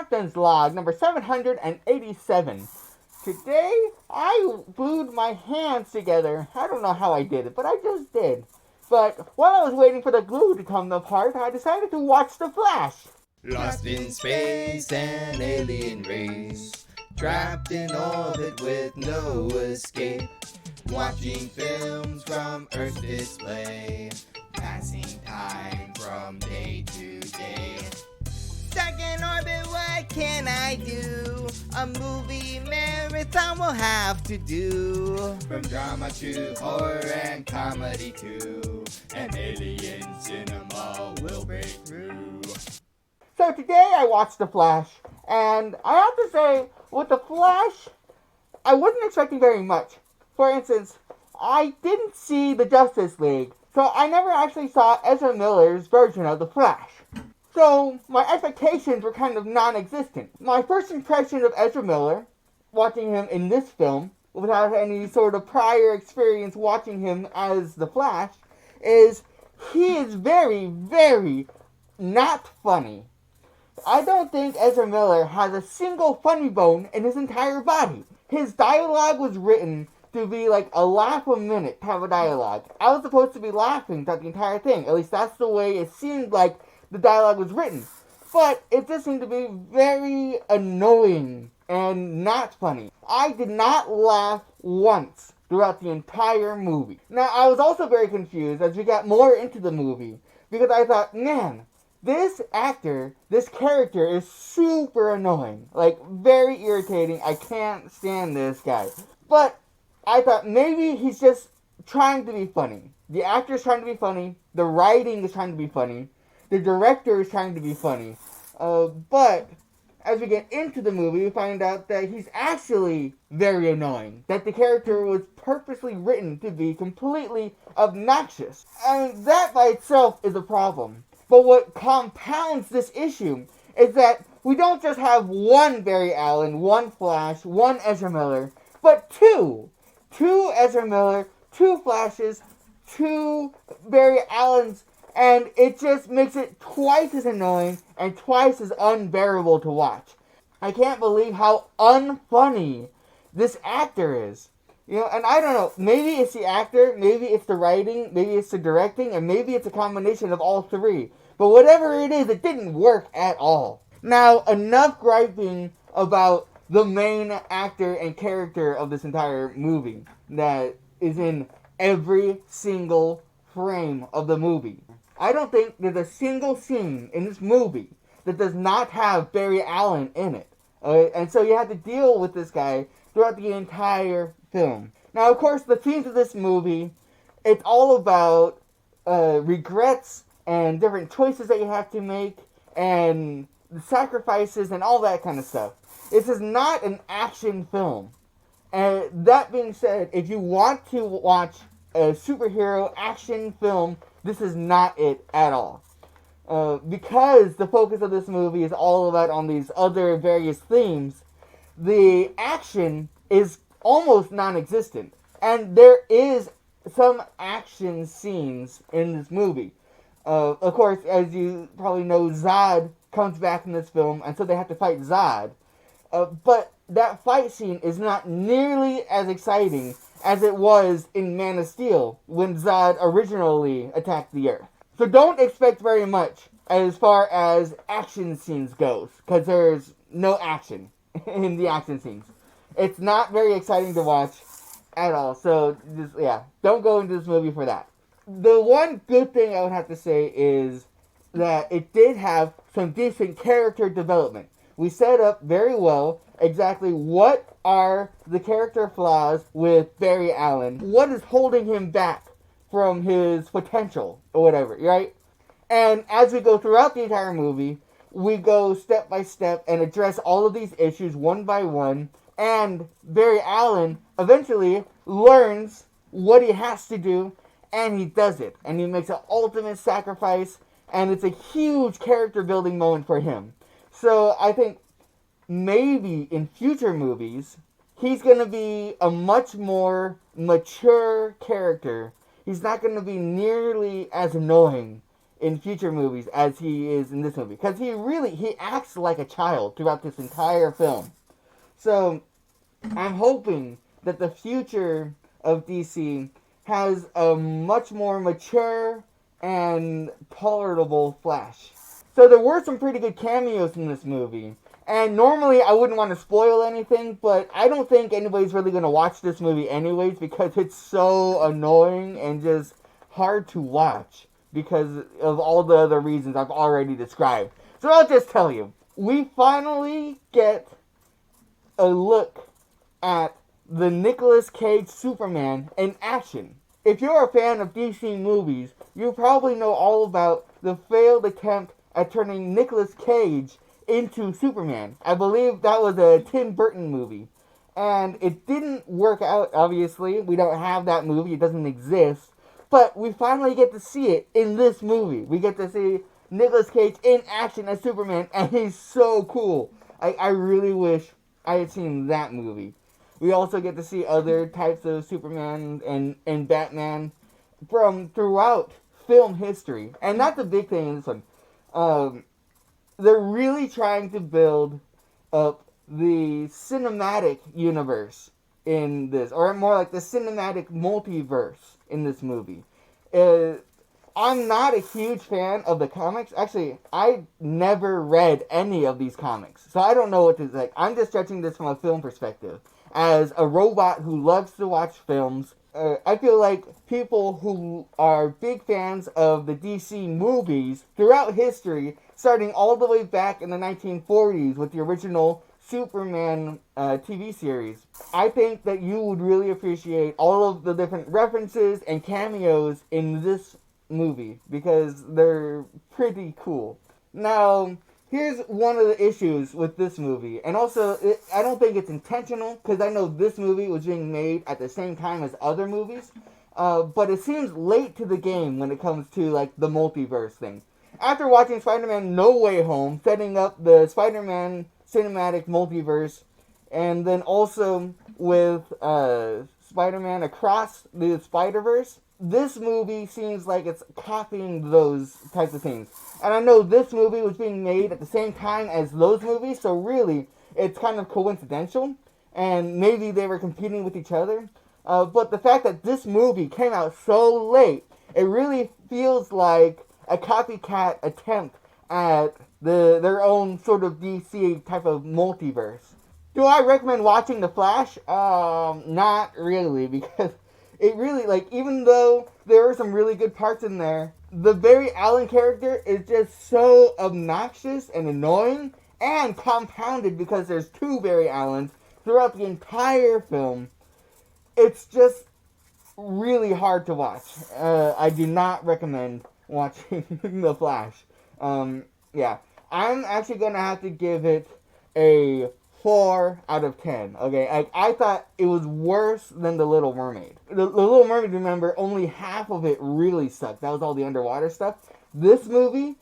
Captain's Log number 787. Today, I glued my hands together. I don't know how I did it, but I just did. But while I was waiting for the glue to come apart, I decided to watch The Flash. Lost in space, an alien race, trapped in orbit with no escape, watching films from Earth's display, passing time from day to day. Stuck in orbit, what can I do? A movie marathon will have to do. From drama to horror and comedy too, an alien cinema will break through. So today I watched The Flash, and I have to say, with The Flash, I wasn't expecting very much. For instance, I didn't see the Justice League, so I never actually saw Ezra Miller's version of The Flash. So my expectations were kind of non-existent. My first impression of Ezra Miller, watching him in this film, without any sort of prior experience watching him as The Flash, is he is very, very not funny. I don't think Ezra Miller has a single funny bone in his entire body. His dialogue was written to be like a laugh a minute type of dialogue. I was supposed to be laughing throughout the entire thing. At least that's the way it seemed like the dialogue was written. But it just seemed to be very annoying and not funny. I did not laugh once throughout the entire movie. Now, I was also very confused as we got more into the movie, because I thought, man, this actor, this character is super annoying. Like, very irritating. I can't stand this guy. But I thought maybe he's just trying to be funny. The actor is trying to be funny. The writing is trying to be funny. The director is trying to be funny. But as we get into the movie, we find out that he's actually very annoying. That the character was purposely written to be completely obnoxious. And that by itself is a problem. But what compounds this issue is that we don't just have one Barry Allen, one Flash, one Ezra Miller, but two. Two Ezra Miller, two Flashes, two Barry Allens, and it just makes it twice as annoying and twice as unbearable to watch. I can't believe how unfunny this actor is. You know, and I don't know, maybe it's the actor, maybe it's the writing, maybe it's the directing, and maybe it's a combination of all three. But whatever it is, it didn't work at all. Now, enough griping about the main actor and character of this entire movie that is in every single frame of the movie. I don't think there's a single scene in this movie that does not have Barry Allen in it. And so you have to deal with this guy throughout the entire film. Now, of course, the themes of this movie, it's all about regrets and different choices that you have to make and the sacrifices and all that kind of stuff. This is not an action film. And that being said, if you want to watch a superhero action film, this is not it at all. Because the focus of this movie is all about on these other various themes, the action is almost non-existent. And there is some action scenes in this movie. Of course, as you probably know, Zod comes back in this film, and so they have to fight Zod. But that fight scene is not nearly as exciting as it was in Man of Steel when Zod originally attacked the Earth. So don't expect very much as far as action scenes goes, because there's no action in the action scenes. It's not very exciting to watch at all, so just, don't go into this movie for that. The one good thing I would have to say is that it did have some decent character development. We set up very well exactly what are the character flaws with Barry Allen. What is holding him back from his potential or whatever, right? And as we go throughout the entire movie, we go step by step and address all of these issues one by one. And Barry Allen eventually learns what he has to do, and he does it. And he makes an ultimate sacrifice, and it's a huge character building moment for him. So I think maybe in future movies, he's going to be a much more mature character. He's not going to be nearly as annoying in future movies as he is in this movie. Because he acts like a child throughout this entire film. So, I'm hoping that the future of DC has a much more mature and tolerable Flash. So there were some pretty good cameos in this movie. And normally I wouldn't want to spoil anything, but I don't think anybody's really going to watch this movie anyways because it's so annoying and just hard to watch because of all the other reasons I've already described. So I'll just tell you, we finally get a look at the Nicolas Cage Superman in action. If you're a fan of DC movies, you probably know all about the failed attempt at turning Nicolas Cage into Superman. I believe that was a Tim Burton movie. And it didn't work out, obviously. We don't have that movie. It doesn't exist. But we finally get to see it in this movie. We get to see Nicolas Cage in action as Superman, and he's so cool. I really wish I had seen that movie. We also get to see other types of Superman and Batman from throughout film history. And that's the big thing in this one. They're really trying to build up the cinematic universe in this, or more like the cinematic multiverse in this movie. I'm not a huge fan of the comics. Actually, I never read any of these comics, so I don't know what to think. I'm just judging this from a film perspective. As a robot who loves to watch films, I feel like people who are big fans of the DC movies throughout history, starting all the way back in the 1940s with the original Superman TV series, I think that you would really appreciate all of the different references and cameos in this movie because they're pretty cool. Now, here's one of the issues with this movie, and also, I don't think it's intentional, because I know this movie was being made at the same time as other movies, but it seems late to the game when it comes to, like, the multiverse thing. After watching Spider-Man No Way Home, setting up the Spider-Man cinematic multiverse, and then also with Spider-Man Across the Spider-Verse, this movie seems like it's copying those types of things. And I know this movie was being made at the same time as those movies, so really, it's kind of coincidental. And maybe they were competing with each other. But the fact that this movie came out so late, it really feels like a copycat attempt at their own sort of DC type of multiverse. Do I recommend watching The Flash? Not really, because it really, like, even though there are some really good parts in there, the Barry Allen character is just so obnoxious and annoying, and compounded because there's two Barry Allens throughout the entire film. It's just really hard to watch. I do not recommend watching The Flash. Yeah. I'm actually going to have to give it a 4 out of 10. Okay, I thought it was worse than The Little Mermaid. The Little Mermaid, remember, only half of it really sucked. That was all the underwater stuff. This movie,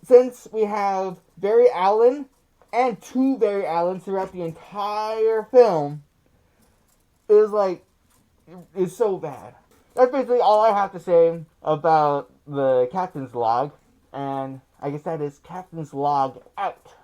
since we have Barry Allen and two Barry Allens throughout the entire film, is so bad. That's basically all I have to say about the Captain's Log, and I guess that is Captain's Log out.